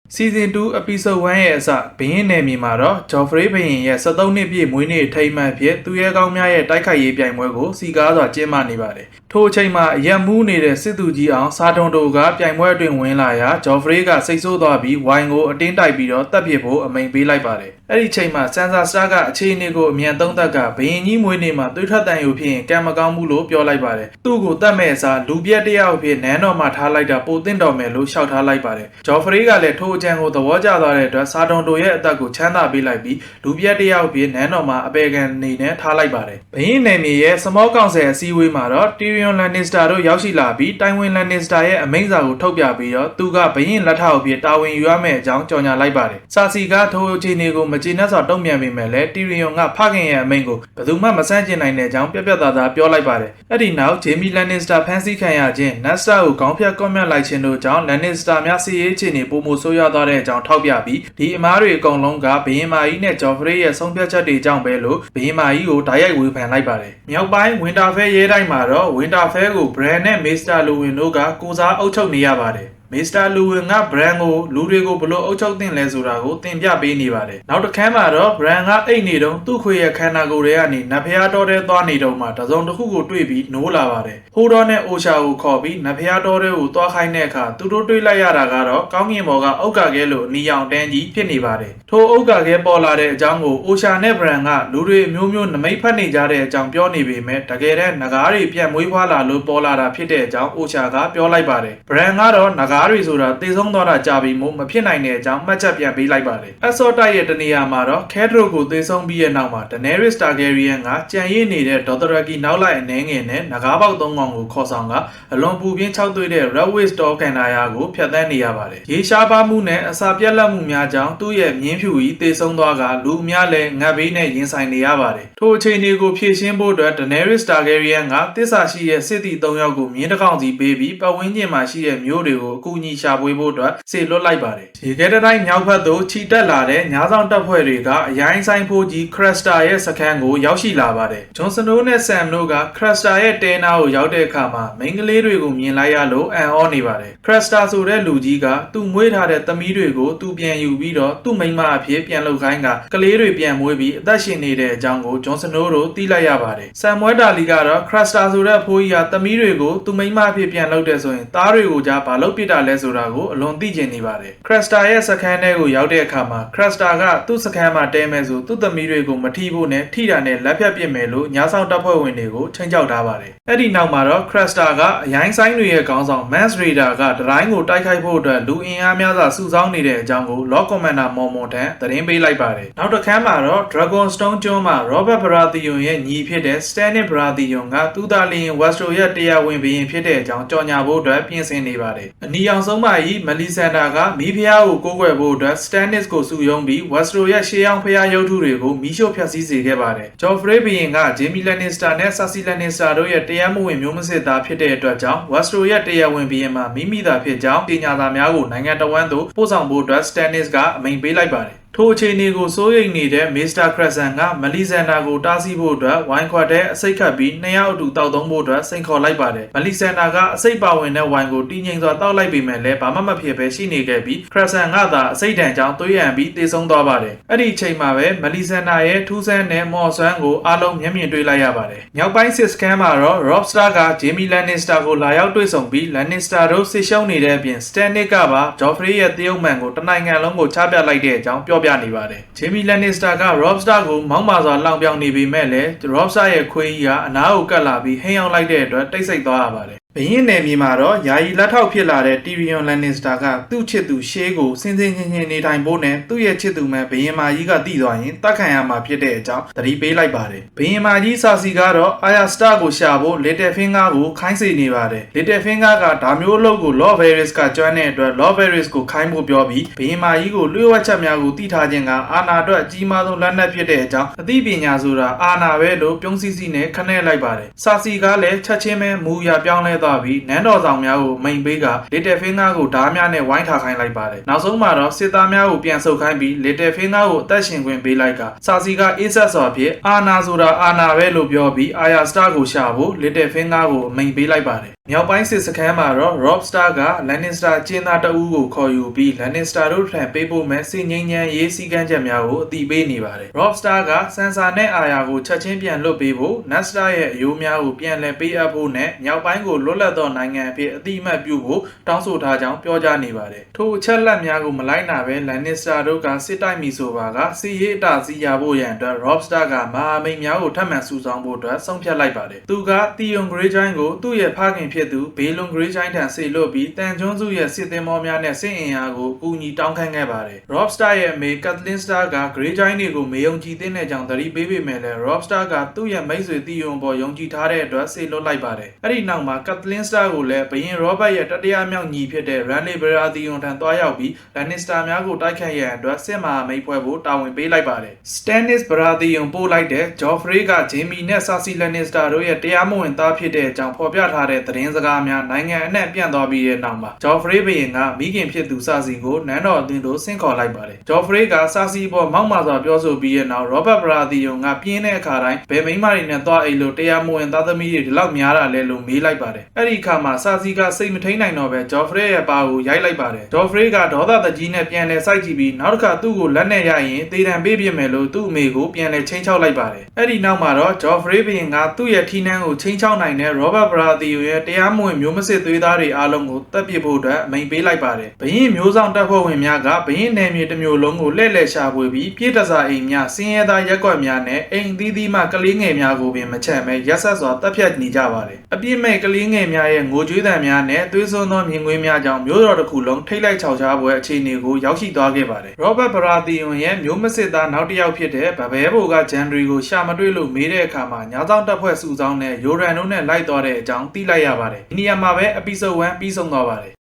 Season 2 Episode 1ရဲ့အစဘင်းနယ်မြေမှာတော့ Joffrey ဘရင်ရဲ့73နှစ်ပြည့်မွေးနေ့ထိမ်းမှန်ဖြစ်သူရဲကောင်းများရဲ့တိုက်ခိုက်ရေးပြိုင်ပွဲကိုစီကားစွာကျင်းပနေပါတယ်။ထိုအချိန်မှာအရက်မူးနေတဲ့စစ်သူကြီးအောင်စာတွန်တိုကပြိုင်ပွဲအတွင်းဝင်လာရာ Joffrey ကစိတ်ဆိုးသွားပြီးဝိုင်ကိုအတင်းတိုက်ပြီးတော့တပ်ပစ်ဖို့အမိန့်ပေးလိုက်ပါတယ်။အဲ့ဒီချိန်မှာ Sansa Stark ကအခြေအနေကိုအမြန်သုံးသပ်ကဘရင်ကြီးမွေးနေ့မှာသွေးထွက်တန်ယူဖြစ်ရင်ကံမကောင်းဘူးလို့ပြောလိုက်ပါတယ်။သူ့ကိုတတ်မဲ့အစားလူပြက်တယောက်ဖြစ်နန်းတော်မှာထားလိုက်တာပိုသင့်တော်မယ်လို့ရှောက်ထားလိုက်ပါတယ်။ Joffrey ကလည်းထိုအကြံကိုသဘောကျသွားတဲ့အတွက်စာတွန်တိုရဲ့အသက်ကိုချမ်းသာပေးလိုက်ပြီးလူပြက်တယောက်ဖြစ်နန်းတော်မှာအပေခံနေနဲ့ထားလိုက်ပါတယ်။ဘရင်နယ်မြေရဲ့ Small Council အစည်းအဝေးမှာတော့ Tyrion Lannister တို့ရောက်ရှိလာပြီးတိုင်ဝင် Lannister ရဲ့အမိန့်စာကိုထုတ်ပြပြီးတော့သူကဘရင်လက်ထောက်အဖြစ်တာဝန်ယူရမယ့်အကြောင်းကြေညာလိုက်ပါတယ်။စာစီကထိုအခြေအနေကိုမကျေနပ်စွာတုံ့ပြန်ပေမဲ့လည်း Tyrion ကဖခင်ရဲ့အမိန့်ကိုဘယ်သူမှမဆန့်ကျင်နိုင်တဲ့အကြောင်းပြပြသားသားပြောလိုက်ပါတယ်။အဲ့ဒီနောက် Jaime Lannister ဖမ်းဆီးခံရခြင်း Ned Stark ကိုခေါင်းဖြတ်ကွပ်မျက်လိုက်ခြင်းတို့ကြောင့် Lannister များစီရေးအခြေအနေပိုမိုဆိုးရွားသွားတဲ့အကြောင်းထောက်ပြပြီးဒီအမားတွေအကုန်လုံးကဘရင်မာကြီးနဲ့ Joffrey ရဲ့ဆုံးဖြတ်ချက်တွေကြောင့်ပဲလို့ဘရင်မာကြီးကိုတိုက်ရိုက်ဝေဖန်လိုက်ပါတယ်။မြောက်ပိုင်း Winterfell ရဲတိုင်းမှာတော့ Winterfell ကို Bran နဲ့ Maester Luwin တို့ကကိုစားအုပ်ချုပ်နေရပါတယ်။ Mr. Luwin က Bran ကိုလူတွေကိုဘလို့အုပ်ချုပ်တင်လဲဆိုတာကိုသင်ပြပေးနေပါတယ်။နောက်တစ်ခါမှာတော့ Bran ကအိတ်နေတုန်းသူ့ခွေရဲ့ခန္ဓာကိုယ်ထဲကနေနတ်ဖျားတော်ထဲသွားနေတုန်းမှာတစုံတစ်ခုကိုတွေ့ပြီးနိုးလာပါတယ်။ဟိုးတော်နဲ့အိုရှာကိုခေါ်ပြီးနတ်ဖျားတော်ထဲကိုသွားခိုင်းတဲ့အခါသူတို့တွေ့လိုက်ရတာကတော့ကောင်းကင်ဘော်ကအုတ်ကာခဲလိုအနီရောင်တန်းကြီးဖြစ်နေပါတယ်။ထိုအုတ်ကာခဲပေါ်လာတဲ့အကြောင်းကိုအိုရှာနဲ့ Bran ကလူတွေအမျိုးမျိုးနမိတ်ဖတ်နေကြတဲ့အကြောင်းပြောနေပေမဲ့တကယ်တမ်းနဂါးတွေပြန်မွေးဖွားလာလို့ပေါ်လာတာဖြစ်တဲ့အကြောင်းအိုရှာကပြောလိုက်ပါတယ်။ Bran ကတော့နဂါးတွေဆိုတာသေဆုံးသွားတာကြာပြီမို့မဖြစ်နိုင်တဲ့အကြောင်းမှတ်ချက်ပြန်ပေးလိုက်ပါတယ်။ Azor တိုက်ရဲ့တနေရာမှာတော့ Khadro ကိုသေဆုံးပြီးတဲ့နောက်မှာ Daenerys Targaryen ကကြံရည်နေတဲ့ Dothraki နောက်လိုက်အနေငယ်နဲ့နဂါးပေါက်၃កောင်ကိုခေါ်ဆောင်ကအလွန်ပူပြင်းခြောက်သွေးတဲ့ Red Witch တော်ကန်နာယာကိုဖျက်ဆီးနေရပါတယ်။ရေရှားပါမှုနဲ့အစာပြတ်လတ်မှုများကြောင့်သူ့ရဲ့မြင်းဖြူကြီးသေဆုံးသွားကလူအများလည်းငတ်ဘေးနဲ့ရင်ဆိုင်နေရပါတယ်။ထိုအခြေအနေကိုဖြည့်ရှင်းဖို့အတွက် Daenerys Targaryen ကတစ္ဆာရှိတဲ့စစ်သည်၃ယောက်ကိုမြင်းတစ်ကောင်စီပေးပြီးပတ်ဝန်းကျင်မှာရှိတဲ့မြို့တွေကိုအကူအညီရှာဖွေဖို့အတွက်စေလွှတ်လိုက်ပါတယ်။ရေခဲတိုင်းမြောက်ဘက်သို့ခြိတက်လာတဲ့ညာဆောင်တပ်ဖွဲ့တွေကအရိုင်းဆိုင်ဖို့ကြီး Craster ရဲ့စခန်းကိုရောက်ရှိလာပါတယ်။ Jon Snow နဲ့ Sam တို့က Craster ရဲ့တဲနာကိုရောက်တဲ့အခါမှာမိန်းကလေးတွေကိုမြင်လိုက်ရလို့အံ့ဩနေပါတယ်။ Craster ဆိုတဲ့လူကြီးကသူ့မွေးထားတဲ့သမီးတွေကိုသူပြန်ယူပြီးတော့သူ့မိန်းမအဖြစ်ပြန်လုပ်ခိုင်းကကလေးတွေပြန်မွေးပြီးအသက်ရှင်နေတဲ့အကြောင်းကို Jon Snow တို့သိလိုက်ရပါတယ်။ Samuel Tarly ကတော့ Craster ဆိုတဲ့အဖိုးကြီးကသမီးတွေကိုသူ့မိန်းမအဖြစ်ပြန်လုပ်တဲ့ဆိုရင်သားတွေကိုကြားဘာလုပ်ပြစ်တာလဲဆိုတာကိုအလွန်သိကျင်နေပါတယ်။ Craster ရဲ့စခန်းထဲကိုရောက်တဲ့အခါမှာ Craster ကသူ့စခန်းမှာတဲမယ်ဆိုသူ့သမီးတွေကိုမထိဖို့နဲ့ထိတာနဲ့လက်ဖြတ်ပစ်မယ်လို့ညာဆောင်တပ်ဖွဲ့ဝင်တွေကိုချိန်ချောက်ထားပါတယ်။အဲ့ဒီနောက်မှာတော့ Craster ကအရိုင်းဆိုင်တွေရဲ့ခေါင်းဆောင် Mance Rayder ကတတိုင်းကိုတိုက်ခိုက်ဖို့အတွက်လူအင်အားများစွာစုဆောင်းနေတဲ့အကြောင်းကို Lord Commander Mormont ထံသတင်းပေးလိုက်ပါတယ်။နောက်တစ်ခါမှာတော့ Dragonstone ကျွန်းမှာ Robert Baratheon ရဲ့ညီဖြစ်တဲ့ Stannis Baratheon ကသူ့သားလျင် Westeros ရဲ့တရားဝင်ဘုရင်ဖြစ်တဲ့အကြောင်းကြော်ညာဖို့အတွက်ပြင်ဆင်နေပါတယ်။အနီအောင်ဆုံးမကြီး Melisandre ကမိဖုရားကိုကိုးကွယ်ဖို့အတွက် Stannis ကိုစုယုံပြီး Westeros ရဲ့ရှေးအောင်ဖျားရုပ်ထုတွေကိုမီးရှို့ဖျက်ဆီးစေခဲ့ပါတယ်။ Joffrey ဘုရင်က Jaime Lannister နဲ့ Cersei Lannister တို့ရဲ့တရားမဝင်မျိုးမစစ်သားဖြစ်တဲ့အတွက်ကြောင့် Westeros ရဲ့တရားဝင်ဘုရင်မှာမိမိသာဖြစ်ကြောင်းကြေညာစာများကိုနိုင်ငံတော်ဝန်သို့ပို့ဆောင်ဖို့အတွက် Stannis ကအမိန့်ပေးလိုက်ပါတယ်။ထိုအခြေအနေကိုစိုးရိမ်နေတဲ့ Mr. Crescent က Melisandre ကိုတားဆီးဖို့အတွက်ဝိုင်ခွက်ထဲအစိတ်ခတ်ပြီးနှစ်ယောက်အတူတောက်သုံးဖို့အတွက်စိန်ခေါ်လိုက်ပါတယ်။ Melisandre ကအစိတ်ပါဝင်တဲ့ဝိုင်ကိုတည်ငြိမ်စွာတောက်လိုက်ပေမဲ့လည်းဘာမှမဖြစ်ဘဲရှိနေခဲ့ပြီး Crescent ကသာအစိတ်တန်ကြောင့်သွေးရန်ပြီးသေဆုံးသွားပါတယ်။အဲ့ဒီအချိန်မှာပဲ Melisandre ရဲ့ထူးဆန်းတဲ့မော်ဆွမ်းကိုအားလုံးမျက်မြင်တွေ့လိုက်ရပါတယ်။မြောက်ပိုင်းစစ်စခန်းမှာတော့ Robb Stark က Jaime Lannister ကိုလာရောက်တွေ့ဆုံပြီး Lannister တို့စစ်ရှုံးနေတဲ့အပြင် Stannis ကပါ Joffrey ရဲ့တရုတ်မှန်ကိုတနိုင်ငံလုံးကိုချပြလိုက်တဲ့အကြောင်းပြောပြနေပါတယ်။ Jaime Lannister က Robb Stark ကိုမောင်းမာစွာလောင်ပြောင်နေပေမဲ့လည်း Robb Stark ရဲ့ခွေးကြီးကအနားကိုကပ်လာပြီးဟိန်းအောင်လိုက်တဲ့အတွက်တိတ်ဆိတ်သွားရပါတယ်။ဘရင်နယ်မြေမှာတော့ယာယီလက်ထောက်ဖြစ်လာတဲ့ Tyrion Lannister ကသူ့ချစ်သူရှေးကိုစင်စင်ချင်းချင်းနေထိုင်ဖို့နဲ့သူ့ရဲ့ချစ်သူမဲ့ဘရင်မကြီးကတည်သွားရင်တတ်ခံရမှာဖြစ်တဲ့အကြောင်းသတိပေးလိုက်ပါတယ်။ဘရင်မကြီး Cersei ကတော့ Arya Stark ကိုရှာဖို့ Littlefinger ကိုခိုင်းစေနေပါတယ်။ Littlefinger ကဒါမျိုးအလုပ်ကို Lord Varys ကကျွမ်းတဲ့အတွက် Lord Varys ကိုခိုင်းဖို့ပြောပြီးဘရင်မကြီးကိုလျှို့ဝှက်ချက်များကိုတည်ထားခြင်းကအာဏာအတွက်အကြီးမားဆုံးလက်နက်ဖြစ်တဲ့အကြောင်းအသိပညာဆိုတာအာဏာပဲလို့ပြုံးစည်းစည်းနဲ့ခနဲ့လိုက်ပါတယ်။ Cersei ကလည်းချက်ချင်းပဲမူရပြောင်းလဲသွားပြီးနန်းတော်ဆောင်များကိုမိန်ပေးက Littlefinger ကိုဓားများနဲ့ဝိုင်းထားခိုင်းလိုက်ပါတယ်။နောက်ဆုံးမှာတော့စစ်သားများကိုပြန်ဆုတ်ခိုင်းပြီး Littlefinger ကိုအသက်ရှင်ခွင့်ပေးလိုက်က Cersei ကအေးဆက်စွာဖြင့်အာဏာဆိုတာအာဏာပဲလို့ပြောပြီး Arya Stark ကိုရှာဖို့ Littlefinger ကိုမိန်ပေးလိုက်ပါတယ် မြောက်ပိုင်းစစ်စခန်းမှာတော့ Robstar က Lannister ကျင်းသားတအူးကိုခေါ်ယူပြီး Lannister တို့ထံပေးပို့မဲ့စစ်ငိမ့်ညမ်းရေးစည်းကမ်းချက်များကိုအသိပေးနေပါတယ်။ Robstar က Sansa နဲ့ Arya ကိုချက်ချင်းပြန်လွှတ်ပေးဖို့ Ned Stark ရဲ့အယိုးများကိုပြန်လည်ပေးအပ်ဖို့နဲ့မြောက်ပိုင်းကိုလွတ်လပ်သောနိုင်ငံအဖြစ်အတိအမှတ်ပြုဖို့တောင်းဆိုထားကြောင်းပြောကြားနေပါတယ်။ထိုအချက်လက်များကိုမလိုက်နာဘဲ Lannister တို့ကစစ်တိုက်မီဆိုပါကစစ်ရေးအတားစီရဖို့ရန်အတွက် Robstar ကမဟာမိတ်များကိုထပ်မံစုဆောင်းဖို့အတွက်ဆုံးဖြတ်လိုက်ပါတယ်။သူက Theon Greyjoy ကိုသူ့ရဲ့ဖခင်ဖြစ်သူဘေးလွန် Greyjoy ထံဆေလွတ်ပြီးတန်ကျွန်းစုရဲ့စစ်သင်္ဘောများနဲ့စစ်အင်အားကိုကူညီတောင်းခံခဲ့ပါတယ်။ Robstar ရဲ့အမေ Catelyn Stark က Greyjoy တွေကိုမေယုံကြည်တဲ့ကြောင့်သတိပေးပေမဲ့လည်း Robstar ကသူ့ရဲ့မိတ်ဆွေ Theon ပေါ်ယုံကြည်ထားတဲ့အတွက်ဆေလွတ်လိုက်ပါတယ်။အဲ့ဒီနောက်မှာ Catelyn Stark ကိုလည်းဘရင် Robert ရဲ့တတိယမြောက်ညီဖြစ်တဲ့ Renly Baratheon ထံသွားရောက်ပြီး Lannister များကိုတိုက်ခတ်ရန်အတွက်စစ်မဟာမိတ်ဖွဲ့ဖို့တာဝန်ပေးလိုက်ပါတယ်။ Stannis Baratheon ပို့လိုက်တဲ့ Joffrey က Jaime နဲ့ Cersei Lannister တို့ရဲ့တရားမဝင်သားဖြစ်တဲ့အကြောင်းဖော်ပြထားတဲ့သတင်းစကားများနိုင်ငံအနှံ့ပြန့်သွားပြီးတဲ့နောက်မှာ Joffrey ဘုရင်ကမိခင်ဖြစ်သူ Cersei ကိုနန်းတော်အသင်းသို့ဆင့်ခေါ်လိုက်ပါတယ်။ Joffrey က Cersei ပေါ်မောက်မာစွာပြောဆိုပြီးတဲ့နောက် Robert Baratheon ကပြင်းတဲ့အခါတိုင်းဘယ်မိန်းမတွေနဲ့သွားအိတ်လို့တရားမဝင်သားသမီးတွေဒီလောက်များတာလဲလို့မေးလိုက်ပါတယ်။အဲ့ဒီအခါမှာ Cersei ကစိတ်မထိန်နိုင်တော့ပဲ Joffrey ရဲ့ပါကိုရိုက်လိုက်ပါတယ်။ Joffrey ကဒေါသတကြီးနဲ့ပြန်လဲစိုက်ကြည့်ပြီးနောက်တစ်ခါသူ့ကိုလက်နဲ့ရရင်သေတံပေးပြမယ်လို့သူ့အမေကိုပြန်လဲချင်းချောက်လိုက်ပါတယ်။အဲ့ဒီနောက်မှာတော့ Joffrey ဘုရင်ကသူ့ရဲ့ထီးနှန်းကိုချင်းချောက်နိုင်တဲ့ Robert Baratheon ရဲ့တရားမဝင်မျိုးမစစ်သွေးသားတွေအားလုံးကိုတပ်ပစ်ဖို့အတွက်အမိန့်ပေးလိုက်ပါတယ်။ဘရင်မျိုးဆောင်တပ်ဖွဲ့ဝင်များကဘရင်နယ်မြေတစ်မျိုးလုံးကိုလှည့်လည်ရှာဖွေပြီးပြည်တစားအိမ်များစင်းရဲသားရက်ကွက်များနဲ့အိမ်သီးသီးမှကလေးငယ်များကိုပင်မချမ်းပဲရက်ဆက်စွာတပ်ဖြတ်နေကြပါတယ်။အပြစ်မဲ့ကလေးငယ်များရဲ့ငိုကြွေးသံများနဲ့သွေးစွန်းသောမြင်ကွင်းများကြောင့်မျိုးတော်တစ်ခုလုံးထိတ်လိုက်ခြောက်ခြားပွဲအခြေအနေကိုရောက်ရှိသွားခဲ့ပါတယ်။ Robert Baratheon ရဲ့မျိုးမစစ်သားနောက်တစ်ယောက်ဖြစ်တဲ့ဗဘဲဘိုက Gendry ကိုရှာမတွေ့လို့မေးတဲ့အခါမှာညာဆောင်တပ်ဖွဲ့စုဆောင်းတဲ့ Yoren တို့နဲ့လိုက်သွားတဲ့အကြောင်းသိလိုက်ရပါတယ်။ဒီနေရာမှာပဲ episode 1ပြီးဆုံးသွားပါတယ်